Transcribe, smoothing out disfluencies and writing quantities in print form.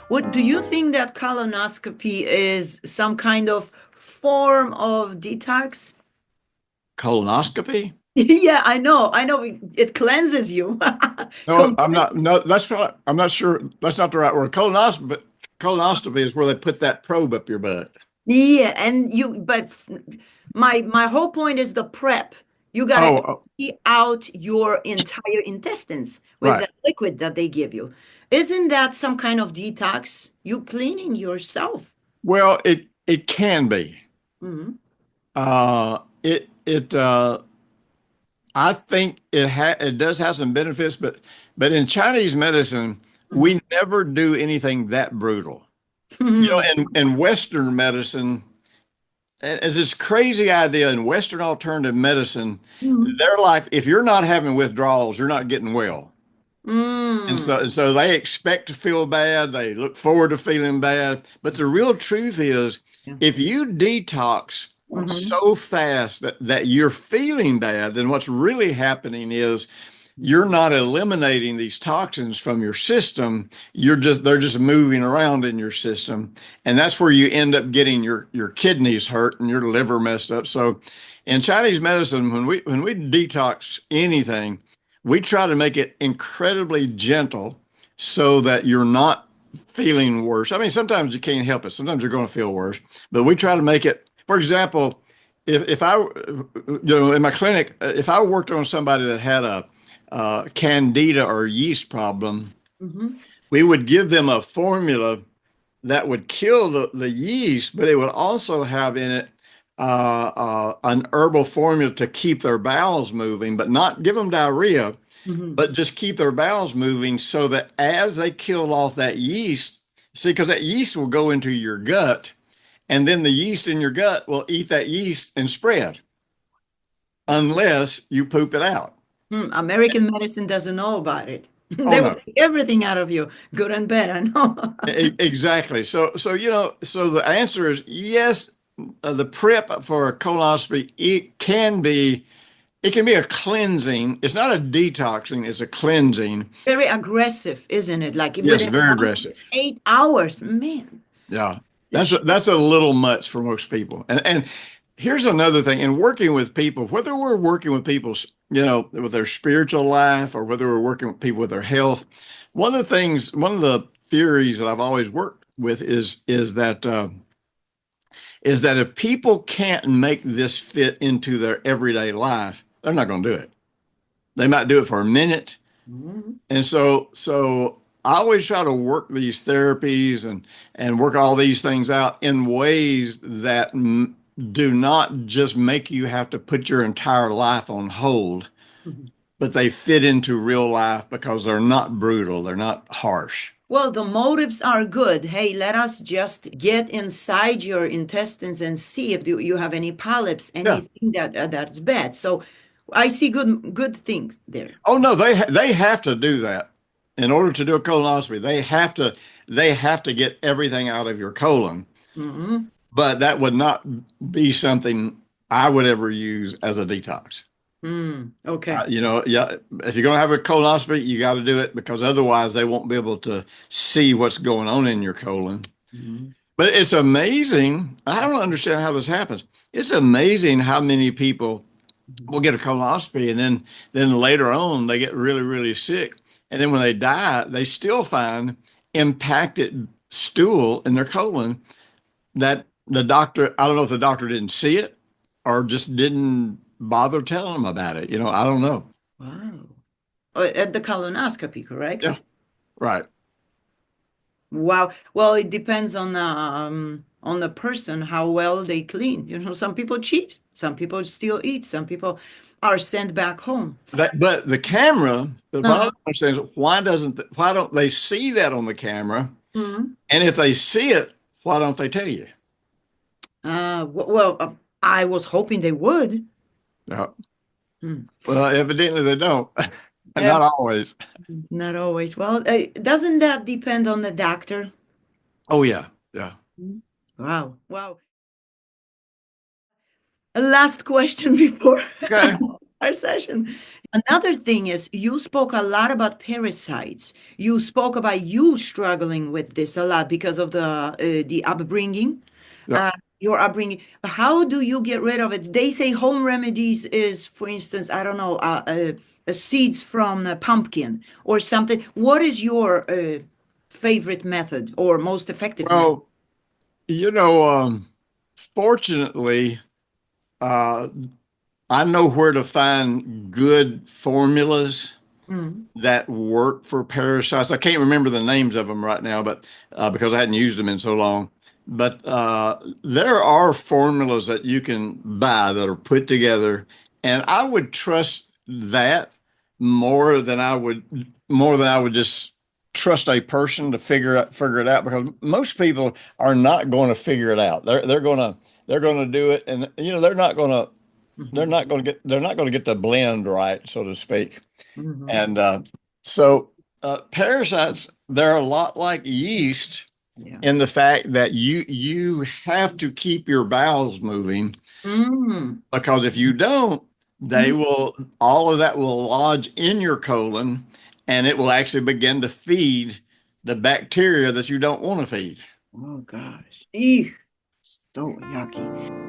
What do you think that colonoscopy is some kind of form of detox? Colonoscopy? Yeah, I know it cleanses you. No, I'm not. No, that's not. I'm not sure. That's not the right word. Colonoscopy is where they put that probe up your butt. Yeah, and my whole point is the prep. You gotta Oh, empty out your entire intestines with right. the liquid that they give you. Isn't that some kind of detox? You cleaning yourself. Well, it can be. Mhm. It I think it does have some benefits, but in Chinese medicine, Mhm. we never do anything that brutal. Mhm. In Western medicine, it's this crazy idea in Western alternative medicine, Mhm. they're like, if you're not having withdrawals, you're not getting well. Mm. And so they expect to feel bad. They look forward to feeling bad. But the real truth is, Yeah. if you detox Mhm. so fast that you're feeling bad, then what's really happening is you're not eliminating these toxins from your system. They're just moving around in your system. And that's where you end up getting your kidneys hurt and your liver messed up. So in Chinese medicine, when we detox anything, we try to make it incredibly gentle so that you're not feeling worse. I mean, sometimes you can't help it. Sometimes you're going to feel worse, but we try to make it, for example, if I, in my clinic, if I worked on somebody that had a candida or yeast problem, Mhm. we would give them a formula that would kill the yeast, but it would also have in it an herbal formula to keep their bowels moving, but not give them diarrhea, Mhm. but just keep their bowels moving so that as they kill off that yeast, see, because that yeast will go into your gut, and then the yeast in your gut will eat that yeast and spread unless you poop it out. American medicine doesn't know about it. Oh They will no. take everything out of you, good and bad. I know. Exactly. So the answer is yes. The prep for a colonoscopy, it can be a cleansing. It's not a detoxing, it's a cleansing. Very aggressive, isn't it? Like Yes, within very one to aggressive. 8 hours, man. Yeah. It's That's a little much for most people. And here's another thing. In working with people, whether we're working with people, with their spiritual life or whether we're working with people with their health, one of the theories that I've always worked with is that if people can't make this fit into their everyday life, they're not going to do it. They might do it for a minute. Mhm. And so I always try to work these therapies and work all these things out in ways that do not just make you have to put your entire life on hold, Mhm. but they fit into real life because they're not brutal, they're not harsh. Well, the motives are good. Hey, let us just get inside your intestines and see if you have any polyps, Yeah. anything that's bad. So I see good things there. Oh no, they have to do that in order to do a colonoscopy. They have to get everything out of your colon, Hmm. but that would not be something I would ever use as a detox. Okay. Yeah, if you're going to have a colonoscopy, you got to do it because otherwise they won't be able to see what's going on in your colon. Mhm. But it's amazing. I don't understand how this happens. It's amazing how many people will get a colonoscopy and then later on they get really, really sick. And then when they die, they still find impacted stool in their colon that the doctor, I don't know if the doctor didn't see it or just didn't bother telling them about it. I don't know. Wow. Oh, at the colonoscopy, correct? Yeah, right. Wow. Well, it depends on the person how well they clean. Some people cheat, some people still eat, some people are sent back home. But the camera, the what I Uh-huh. don't understand is why don't they see that on the camera? Mhm. And if they see it, why don't they tell you? Well, I was hoping they would. No. Hmm. Well, evidently they don't. Yeah, Not always. not always. Well, doesn't that depend on the doctor? Oh yeah, yeah. Mhm. Wow. Wow. A last question before Okay. our session. Another thing is you spoke a lot about parasites. You spoke about you struggling with this a lot because of the upbringing, Yep. uh, your upbringing. How do you get rid of it? They say home remedies is, for instance, I don't know, seeds from a pumpkin or something. What is your favorite method or most effective method? Well, you know, fortunately, uh, I know where to find good formulas Mm, that work for parasites. I can't remember the names of them right now, but because I hadn't used them in so long. But there are formulas that you can buy that are put together, and I would trust that more than I would just trust a person to figure it out, because most people are not going to figure it out. They're gonna do it, and they're not gonna they're mhm, not going to get they're not going to get the blend right, so to speak. mhm. And so parasites, they're a lot like yeast Yeah. in the fact that you have to keep your bowels moving, Mm. because if you don't, they Mhm. will all of that will lodge in your colon, and it will actually begin to feed the bacteria that you don't want to feed. Oh gosh. Eek. So yucky.